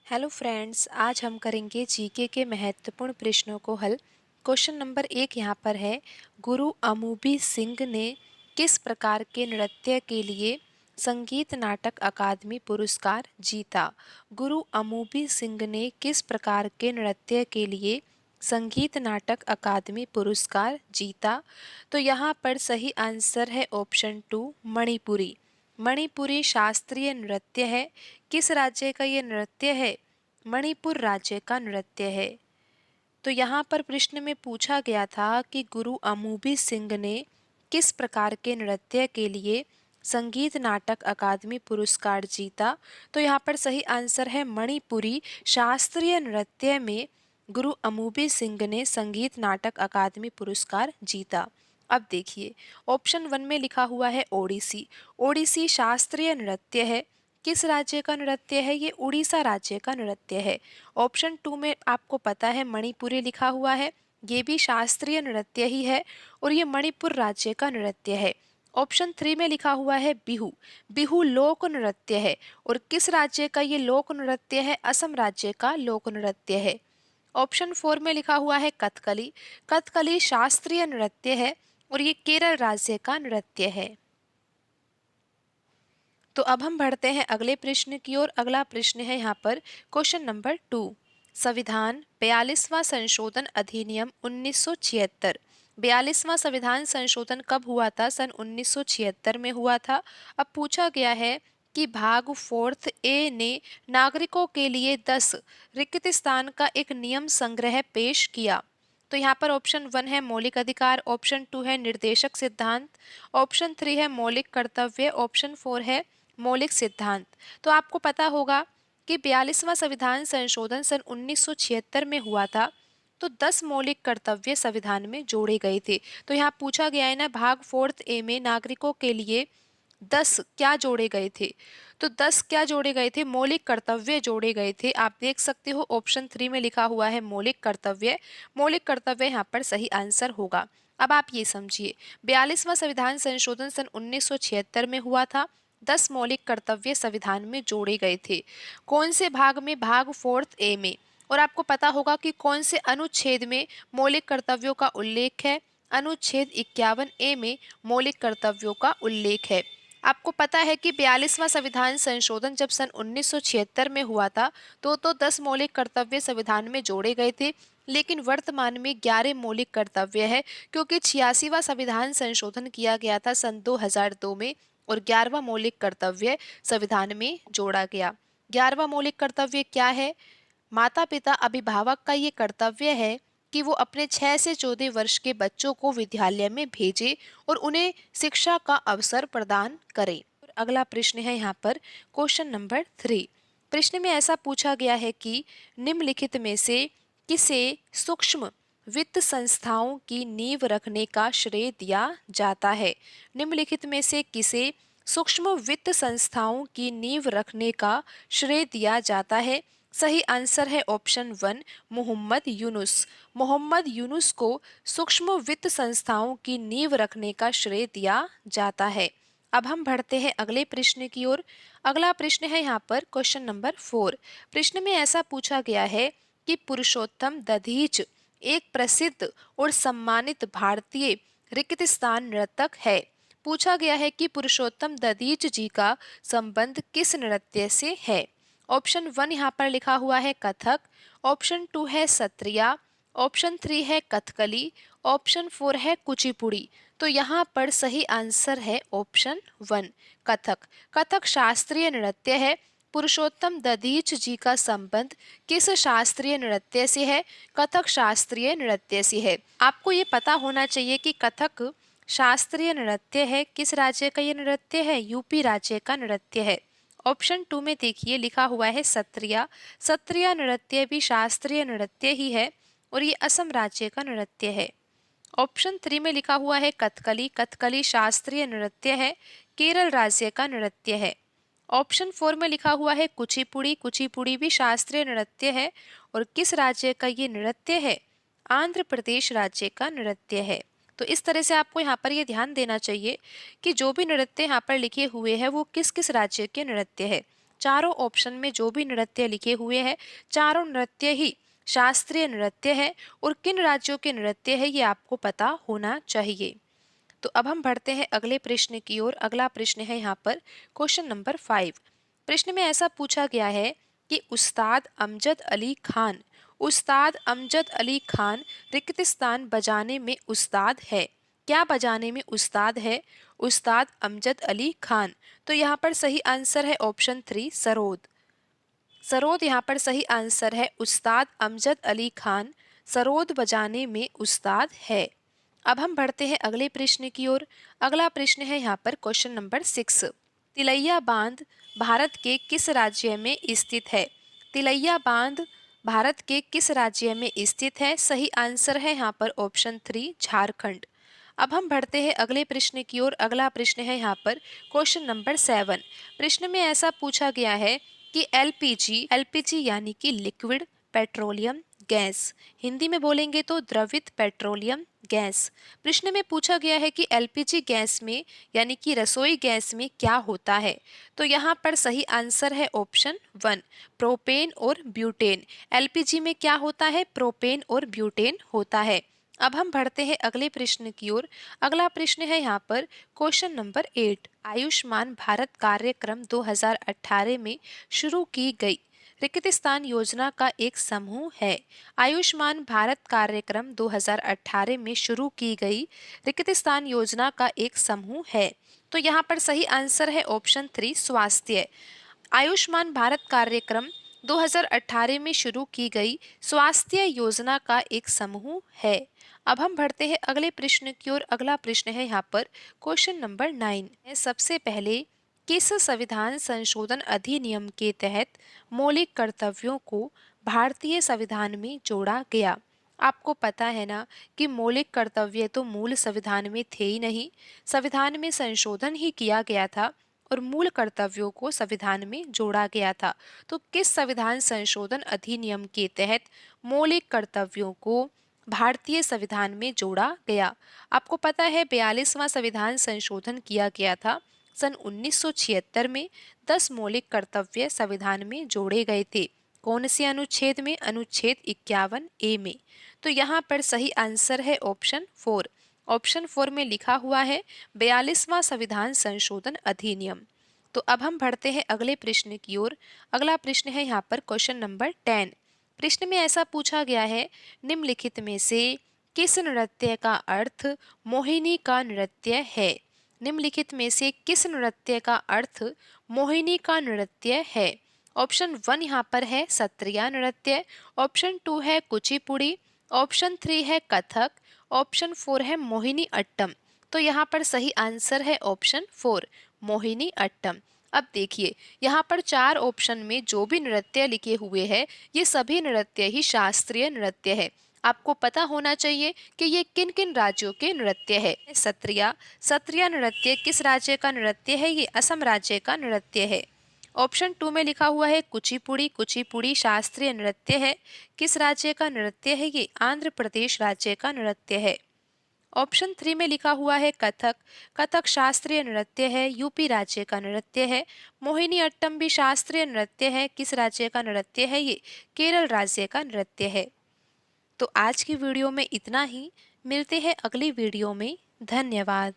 Hello friends, आज हम करेंगे जीके के महत्वपूर्ण प्रश्नों को हल। क्वेश्चन नंबर 1 यहाँ पर है, गुरु अमूबी सिंह ने किस प्रकार के नृत्य के लिए संगीत नाटक अकादमी पुरस्कार जीता? गुरु अमूबी सिंह ने किस प्रकार के नृत्य के लिए संगीत नाटक अकादमी पुरस्कार जीता? तो यहाँ पर सही आंसर है ऑप्शन 2, मणिपुरी। मणिपुरी शास्त्रीय नृत्य है। किस राज्य का ये नृत्य है? मणिपुर राज्य का नृत्य है। तो यहाँ पर प्रश्न में पूछा गया था कि गुरु अमूबी सिंह ने किस प्रकार के नृत्य के लिए संगीत नाटक अकादमी पुरस्कार जीता। तो यहाँ पर सही आंसर है मणिपुरी शास्त्रीय नृत्य में गुरु अमूबी सिंह ने संगीत नाटक अकादमी पुरस्कार जीता। अब देखिए, ऑप्शन 1 में लिखा हुआ है ओडिसी। ओडिसी शास्त्रीय नृत्य है। किस राज्य का नृत्य है? ये उड़ीसा राज्य का नृत्य है। ऑप्शन 2 में आपको पता है मणिपुरी लिखा हुआ है, ये भी शास्त्रीय नृत्य ही है और ये मणिपुर राज्य का नृत्य है। ऑप्शन 3 में लिखा हुआ है बिहू। बिहू लोक नृत्य है और किस राज्य का ये लोक नृत्य है? असम राज्य का लोक नृत्य है। ऑप्शन 4 में लिखा हुआ है कथकली। कथकली शास्त्रीय नृत्य है और ये केरल राज्य का नृत्य है। तो अब हम बढ़ते हैं अगले प्रश्न की ओर। अगला प्रश्न है यहाँ पर क्वेश्चन नंबर 2। संविधान 42वां संशोधन अधिनियम 1976। 42वां संविधान संशोधन कब हुआ था? सन 1976 में हुआ था। अब पूछा गया है कि भाग 4 ए ने नागरिकों के लिए 10 रिक्त स्थान का एक नियम संग्रह पेश किया। तो यहाँ पर ऑप्शन 1 है मौलिक अधिकार, ऑप्शन 2 है निर्देशक सिद्धांत, ऑप्शन 3 है मौलिक कर्तव्य, ऑप्शन 4 है मौलिक सिद्धांत। तो आपको पता होगा कि 42वां संविधान संशोधन सन 1976 में हुआ था। तो 10 मौलिक कर्तव्य संविधान में जोड़े गए थे। तो यहाँ पूछा गया है ना, भाग 4 ए में नागरिकों के लिए 10 क्या जोड़े गए थे? तो 10 क्या जोड़े गए थे? मौलिक कर्तव्य जोड़े गए थे। आप देख सकते हो ऑप्शन 3 में लिखा हुआ है मौलिक कर्तव्य। मौलिक कर्तव्य यहाँ पर सही आंसर होगा। अब आप ये समझिए, 42वां संविधान संशोधन सन 1976 में हुआ था। 10 मौलिक कर्तव्य संविधान में जोड़े गए थे। कौन से भाग में? भाग 4 ए में। और आपको पता होगा कि कौन से अनुच्छेद में मौलिक कर्तव्यों का उल्लेख है? अनुच्छेद 51 ए में मौलिक कर्तव्यों का उल्लेख है। आपको पता है कि 42वां संविधान संशोधन जब सन 1976 में हुआ था तो 10 मौलिक कर्तव्य संविधान में जोड़े गए थे, लेकिन वर्तमान में 11 मौलिक कर्तव्य है, क्योंकि 86वां संविधान संशोधन किया गया था सन 2002 में और 11वां मौलिक कर्तव्य संविधान में जोड़ा गया। 11वां मौलिक कर्तव्य क्या है? माता पिता अभिभावक का ये कर्तव्य है कि वो अपने 6 से 14 वर्ष के बच्चों को विद्यालय में भेजे और उन्हें शिक्षा का अवसर प्रदान करें। अगला प्रश्न है यहाँ पर क्वेश्चन नंबर 3। प्रश्न में ऐसा पूछा गया है कि निम्नलिखित में से किसे सूक्ष्म वित्त संस्थाओं की नींव रखने का श्रेय दिया जाता है? निम्नलिखित में से किसे सूक्ष्म वित्त संस्थाओं की नींव रखने का श्रेय दिया जाता है? सही आंसर है ऑप्शन 1, मोहम्मद यूनुस। मोहम्मद यूनुस को सूक्ष्म वित्त संस्थाओं की नींव रखने का श्रेय दिया जाता है। अब हम बढ़ते हैं अगले प्रश्न की ओर। अगला प्रश्न है यहाँ पर क्वेश्चन नंबर 4। प्रश्न में ऐसा पूछा गया है कि पुरुषोत्तम दधीच एक प्रसिद्ध और सम्मानित भारतीय रिक्त स्थान नर्तक है। पूछा गया है कि पुरुषोत्तम दधीच जी का संबंध किस नृत्य से है? ऑप्शन 1 यहाँ पर लिखा हुआ है कथक, ऑप्शन 2 है सत्रिया, ऑप्शन 3 है कथकली, ऑप्शन 4 है कुचिपुड़ी। तो यहाँ पर सही आंसर है ऑप्शन 1, कथक। कथक शास्त्रीय नृत्य है। पुरुषोत्तम दधीच जी का संबंध किस शास्त्रीय नृत्य से है? कथक शास्त्रीय नृत्य से है। आपको ये पता होना चाहिए कि कथक शास्त्रीय नृत्य है। किस राज्य का ये नृत्य है? यूपी राज्य का नृत्य है। ऑप्शन 2 में देखिए लिखा हुआ है सत्रिया। सत्रिया नृत्य भी शास्त्रीय नृत्य ही है और ये असम राज्य का नृत्य है। ऑप्शन 3 में लिखा हुआ है कथकली। कथकली शास्त्रीय नृत्य है, केरल राज्य का नृत्य है। ऑप्शन 4 में लिखा हुआ है कुचिपुड़ी। कुचिपुड़ी भी शास्त्रीय नृत्य है और किस राज्य का ये नृत्य है? आंध्र प्रदेश राज्य का नृत्य है। तो इस तरह से आपको यहाँ पर ये ध्यान देना चाहिए कि जो भी नृत्य यहाँ पर लिखे हुए हैं वो किस किस राज्य के नृत्य है। चारों ऑप्शन में जो भी नृत्य लिखे हुए हैं चारों नृत्य ही शास्त्रीय नृत्य है और किन राज्यों के नृत्य है ये आपको पता होना चाहिए। तो अब हम बढ़ते हैं अगले प्रश्न की ओर। अगला प्रश्न है यहाँ पर क्वेश्चन नंबर 5। प्रश्न में ऐसा पूछा गया है कि उस्ताद अमजद अली खान रिक्तिस्तान बजाने में उस्ताद है। क्या बजाने में उस्ताद है उस्ताद अमजद अली खान? तो यहाँ पर सही आंसर है ऑप्शन 3 सरोद। सरोद यहाँ पर सही आंसर है। उस्ताद अमजद अली खान सरोद बजाने में उस्ताद है। अब हम बढ़ते हैं अगले प्रश्न की ओर। अगला प्रश्न है यहाँ पर क्वेश्चन नंबर 6। तिलैया बांध भारत के किस राज्य में स्थित है? तिलैया बांध भारत के किस राज्य में स्थित है? सही आंसर है यहाँ पर ऑप्शन 3 झारखंड। अब हम बढ़ते हैं अगले प्रश्न की ओर। अगला प्रश्न है यहाँ पर क्वेश्चन नंबर 7। प्रश्न में ऐसा पूछा गया है कि एलपीजी यानी कि लिक्विड पेट्रोलियम गैस, हिंदी में बोलेंगे तो द्रवित पेट्रोलियम गैस। प्रश्न में पूछा गया है कि एलपीजी गैस में यानी कि रसोई गैस में क्या होता है? तो यहाँ पर सही आंसर है ऑप्शन 1 प्रोपेन और ब्यूटेन। एलपीजी में क्या होता है? प्रोपेन और ब्यूटेन होता है। अब हम बढ़ते हैं अगले प्रश्न की ओर। अगला प्रश्न है यहाँ पर क्वेश्चन नंबर 8। आयुष्मान भारत कार्यक्रम 2018 में शुरू की गई रिक्तिस्तान योजना का एक समूह है। आयुष्मान भारत कार्यक्रम 2018 में शुरू की गई रिक्तिस्तान योजना का एक समूह है। तो यहाँ पर सही आंसर है ऑप्शन 3 स्वास्थ्य। आयुष्मान भारत कार्यक्रम 2018 में शुरू की गई स्वास्थ्य योजना का एक समूह है। अब हम बढ़ते हैं अगले प्रश्न की ओर। अगला प्रश्न है यहाँ पर क्वेश्चन नंबर 9। सबसे पहले किस संविधान संशोधन अधिनियम के तहत मौलिक कर्तव्यों को भारतीय संविधान में जोड़ा गया? आपको पता है ना कि मौलिक कर्तव्य तो मूल संविधान में थे ही नहीं, संविधान में संशोधन ही किया गया था और मूल कर्तव्यों को संविधान में जोड़ा गया था। तो किस संविधान संशोधन अधिनियम के तहत मौलिक कर्तव्यों को भारतीय संविधान में जोड़ा गया? आपको पता है 42वां संविधान संशोधन किया गया था सन 1976 में। 10 मौलिक कर्तव्य संविधान में जोड़े गए थे। कौन से अनुच्छेद में? अनुच्छेद 51A में। तो यहाँ पर सही आंसर है ऑप्शन 4। ऑप्शन 4 में लिखा हुआ है 42वां संविधान संशोधन अधिनियम। तो अब हम बढ़ते हैं अगले प्रश्न की ओर। अगला प्रश्न है यहाँ पर क्वेश्चन नंबर 10। प्रश्न में ऐसा पूछा गया है निम्नलिखित में से किस नृत्य का अर्थ मोहिनी का नृत्य है? निम्नलिखित में से किस नृत्य का अर्थ मोहिनी का नृत्य है? ऑप्शन 1 यहाँ पर है सत्रिया नृत्य, ऑप्शन 2 है कुचिपुड़ी, ऑप्शन 3 है कथक, ऑप्शन 4 है मोहिनी अट्टम। तो यहाँ पर सही आंसर है ऑप्शन 4 मोहिनी अट्टम। अब देखिए यहाँ पर 4 ऑप्शन में जो भी नृत्य लिखे हुए हैं ये सभी नृत्य ही शास्त्रीय नृत्य है। आपको पता होना चाहिए कि ये किन किन राज्यों के नृत्य है। सत्रिया नृत्य किस राज्य का नृत्य है? ये असम राज्य का नृत्य है। ऑप्शन 2 में लिखा हुआ है कुचिपुड़ी शास्त्रीय नृत्य है। किस राज्य का नृत्य है? ये आंध्र प्रदेश राज्य का नृत्य है। ऑप्शन 3 में लिखा हुआ है कथक शास्त्रीय नृत्य है, यूपी राज्य का नृत्य है। मोहिनी अट्टम भी शास्त्रीय नृत्य है। किस राज्य का नृत्य है? ये केरल राज्य का नृत्य है। तो आज की वीडियो में इतना ही। मिलते हैं अगली वीडियो में। धन्यवाद।